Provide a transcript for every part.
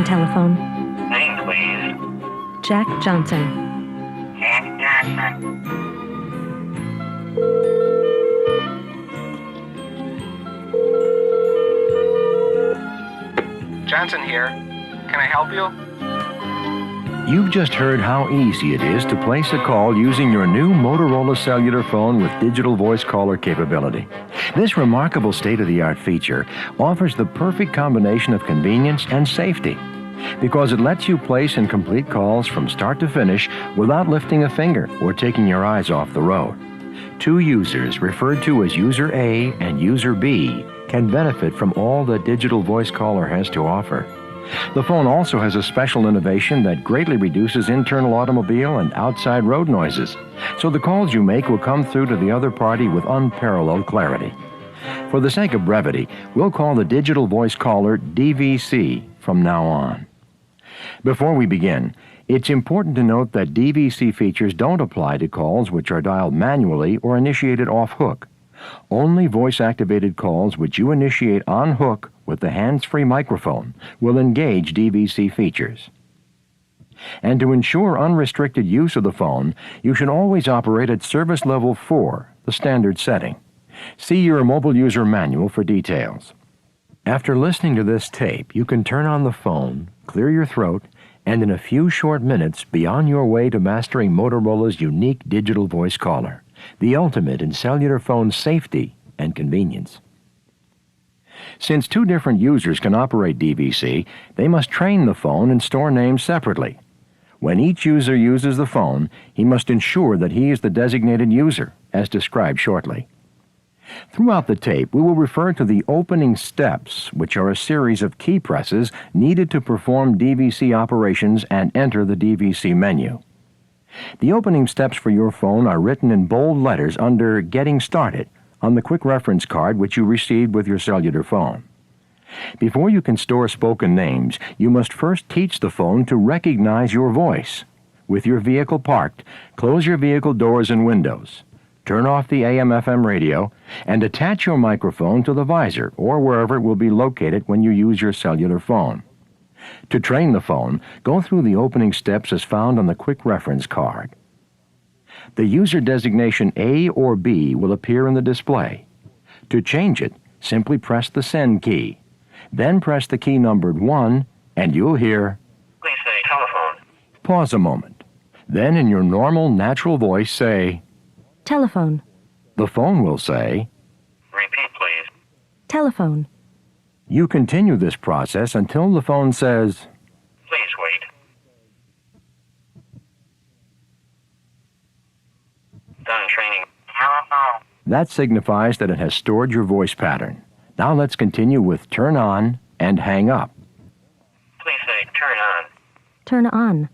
on telephone. Name, please. Jack Johnson. Jack Johnson. Johnson here. Can I help you? You've just heard how easy it is to place a call using your new Motorola Cellular phone with digital voice caller capability. This remarkable state-of-the-art feature offers the perfect combination of convenience and safety because it lets you place and complete calls from start to finish without lifting a finger or taking your eyes off the road. Two users, referred to as User A and User B, can benefit from all that digital voice caller has to offer. The phone also has a special innovation that greatly reduces internal automobile and outside road noises, so the calls you make will come through to the other party with unparalleled clarity. For the sake of brevity, we'll call the digital voice caller DVC from now on. Before we begin, it's important to note that DVC features don't apply to calls which are dialed manually or initiated off-hook. Only voice-activated calls which you initiate on hook with the hands-free microphone will engage DVC features. And to ensure unrestricted use of the phone, you should always operate at service level 4, the standard setting. See your mobile user manual for details. After listening to this tape, you can turn on the phone, clear your throat, and in a few short minutes be on your way to mastering Motorola's unique digital voice caller, the ultimate in cellular phone safety and convenience. Since two different users can operate DVC, they must train the phone and store names separately. When each user uses the phone, he must ensure that he is the designated user, as described shortly. Throughout the tape, we will refer to the opening steps, which are a series of key presses needed to perform DVC operations and enter the DVC menu. The opening steps for your phone are written in bold letters under Getting Started on the quick reference card which you received with your cellular phone. Before you can store spoken names, you must first teach the phone to recognize your voice. With your vehicle parked, close your vehicle doors and windows. Turn off the AM/FM radio and attach your microphone to the visor or wherever it will be located when you use your cellular phone. To train the phone, go through the opening steps as found on the quick reference card. The user designation A or B will appear in the display. To change it, simply press the send key. Then press the key numbered 1 and you'll hear, Please say telephone. Pause a moment. Then in your normal, natural voice say, Telephone. The phone will say, Repeat, please. Telephone. You continue this process until the phone says, Please wait. Done training. Telephone. That signifies that it has stored your voice pattern. Now let's continue with turn on and hang up. Please say turn on. Turn on.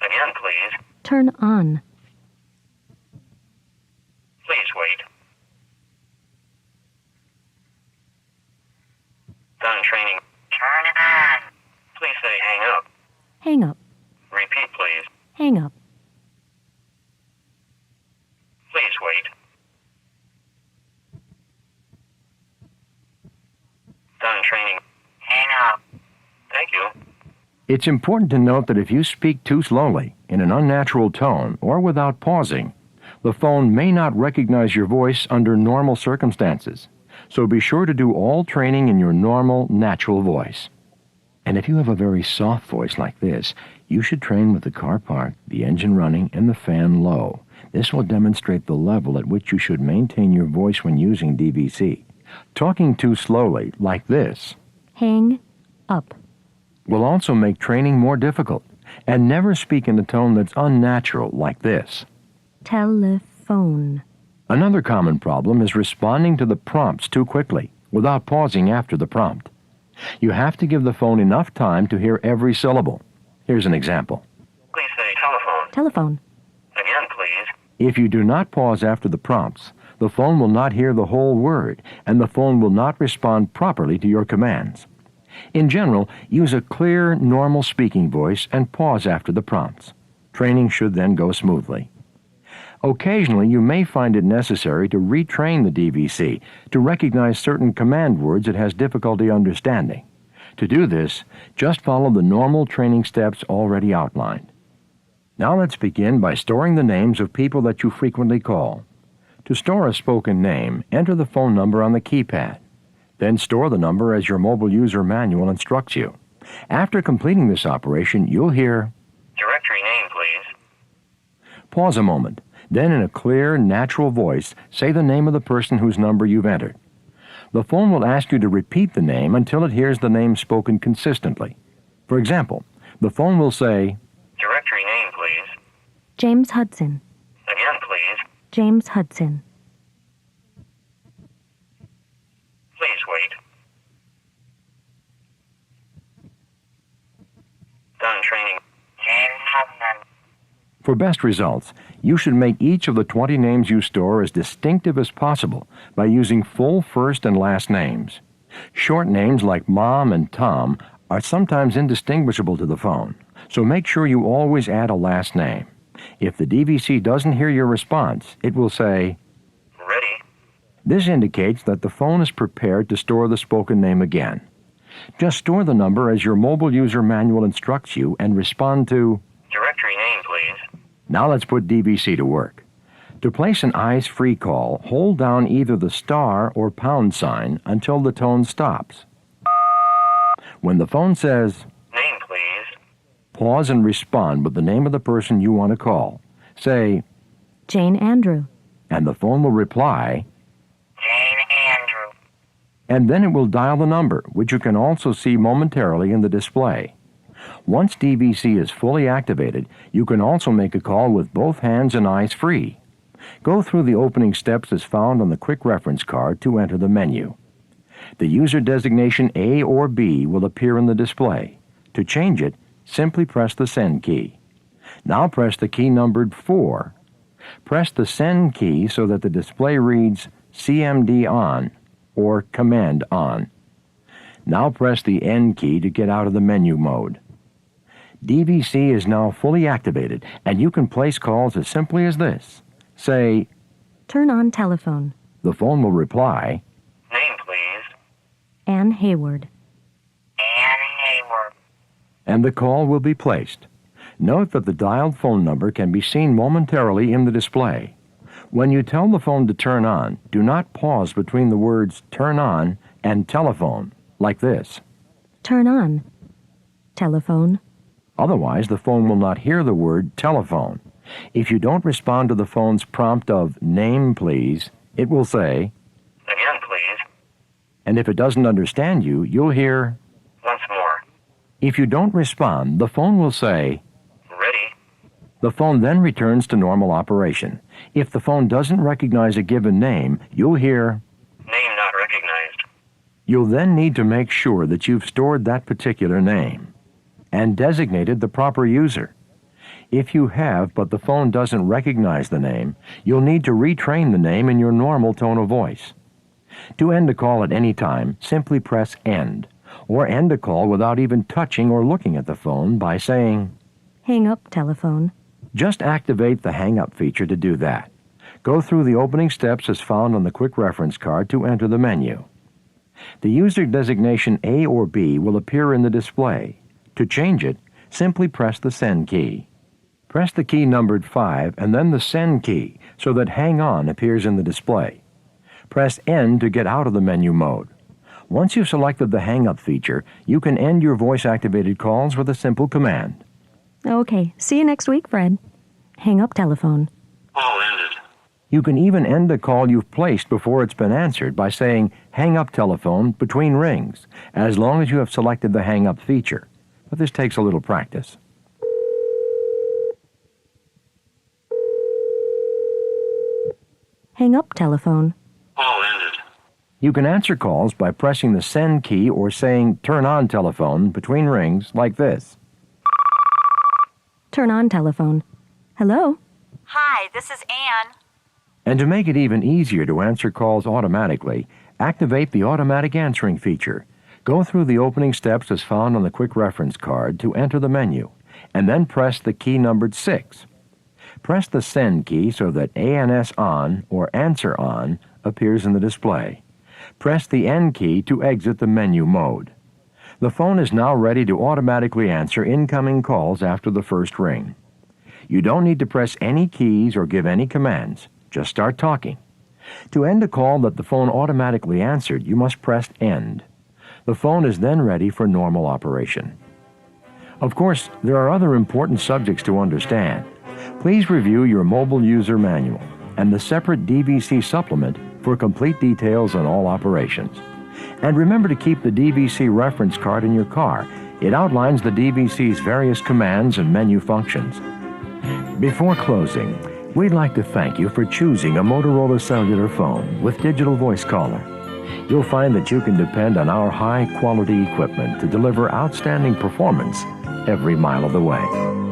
Again, please. Turn on. Please wait. Done training. Turn it on. Please say hang up. Hang up. Repeat, please. Hang up. Please wait. Done training. Hang up. Thank you. It's important to note that if you speak too slowly, in an unnatural tone, or without pausing, the phone may not recognize your voice under normal circumstances. So be sure to do all training in your normal, natural voice. And if you have a very soft voice like this, you should train with the car parked, the engine running, and the fan low. This will demonstrate the level at which you should maintain your voice when using DVC. Talking too slowly, like this, Hang up. will also make training more difficult. And never speak in a tone that's unnatural, like this. Telephone. Another common problem is responding to the prompts too quickly, without pausing after the prompt. You have to give the phone enough time to hear every syllable. Here's an example. Please say telephone. Telephone. Again, please. If you do not pause after the prompts, the phone will not hear the whole word, and the phone will not respond properly to your commands. In general, use a clear, normal speaking voice and pause after the prompts. Training should then go smoothly. Occasionally, you may find it necessary to retrain the DVC to recognize certain command words it has difficulty understanding. To do this, just follow the normal training steps already outlined. Now let's begin by storing the names of people that you frequently call. To store a spoken name, enter the phone number on the keypad. Then store the number as your mobile user manual instructs you. After completing this operation, you'll hear, Directory name, please. Pause a moment. Then in a clear, natural voice, say the name of the person whose number you've entered. The phone will ask you to repeat the name until it hears the name spoken consistently. For example, the phone will say, Directory name, please. James Hudson. Again, please. James Hudson. Please wait. Done training. James Hudson. For best results, you should make each of the 20 names you store as distinctive as possible by using full first and last names. Short names like Mom and Tom are sometimes indistinguishable to the phone, so make sure you always add a last name. If the DVC doesn't hear your response, it will say, Ready. This indicates that the phone is prepared to store the spoken name again. Just store the number as your mobile user manual instructs you and respond to, Directory name, please. Now let's put DVC to work. To place an eyes-free call, hold down either the star or pound sign until the tone stops. When the phone says, Name, please. pause and respond with the name of the person you want to call. Say, Jane Andrew. and the phone will reply, Jane Andrew. and then it will dial the number, which you can also see momentarily in the display. Once DVC is fully activated, you can also make a call with both hands and eyes free. Go through the opening steps as found on the quick reference card to enter the menu. The user designation A or B will appear in the display. To change it, simply press the Send key. Now press the key numbered 4. Press the Send key so that the display reads CMD on or Command on. Now press the End key to get out of the menu mode. DVC is now fully activated, and you can place calls as simply as this. Say, Turn on telephone. the phone will reply, Name, please. Anne Hayward. Anne Hayward. and the call will be placed. Note that the dialed phone number can be seen momentarily in the display. When you tell the phone to turn on, do not pause between the words turn on and telephone, like this. Turn on. Telephone. Otherwise, the phone will not hear the word telephone. If you don't respond to the phone's prompt of name, please, it will say, Again, please. and if it doesn't understand you, you'll hear, Once more. if you don't respond, the phone will say, Ready. the phone then returns to normal operation. If the phone doesn't recognize a given name, you'll hear, Name not recognized. you'll then need to make sure that you've stored that particular name and designated the proper user. If you have, but the phone doesn't recognize the name, you'll need to retrain the name in your normal tone of voice. To end a call at any time, simply press End, or end a call without even touching or looking at the phone by saying, Hang up telephone. just activate the Hang Up feature to do that. Go through the opening steps as found on the quick reference card to enter the menu. The user designation A or B will appear in the display. To change it, simply press the Send key. Press the key numbered 5 and then the Send key so that Hang On appears in the display. Press End to get out of the menu mode. Once you've selected the Hang Up feature, you can end your voice-activated calls with a simple command. Okay, see you next week, Fred. Hang up telephone. All ended. You can even end a call you've placed before it's been answered by saying Hang Up telephone between rings, as long as you have selected the Hang Up feature. But this takes a little practice. Hang up telephone. All ended. You can answer calls by pressing the Send key or saying Turn on telephone between rings like this. Turn on telephone. Hello? Hi, this is Anne. And to make it even easier to answer calls automatically, activate the automatic answering feature. Go through the opening steps as found on the quick reference card to enter the menu, and then press the key numbered 6. Press the Send key so that ANS On or Answer On appears in the display. Press the End key to exit the menu mode. The phone is now ready to automatically answer incoming calls after the first ring. You don't need to press any keys or give any commands. Just start talking. To end a call that the phone automatically answered, you must press End. The phone is then ready for normal operation. Of course, there are other important subjects to understand. Please review your mobile user manual and the separate DVC supplement for complete details on all operations. And remember to keep the DVC reference card in your car. It outlines the DVC's various commands and menu functions. Before closing, we'd like to thank you for choosing a Motorola Cellular phone with Digital Voice Caller. You'll find that you can depend on our high-quality equipment to deliver outstanding performance every mile of the way.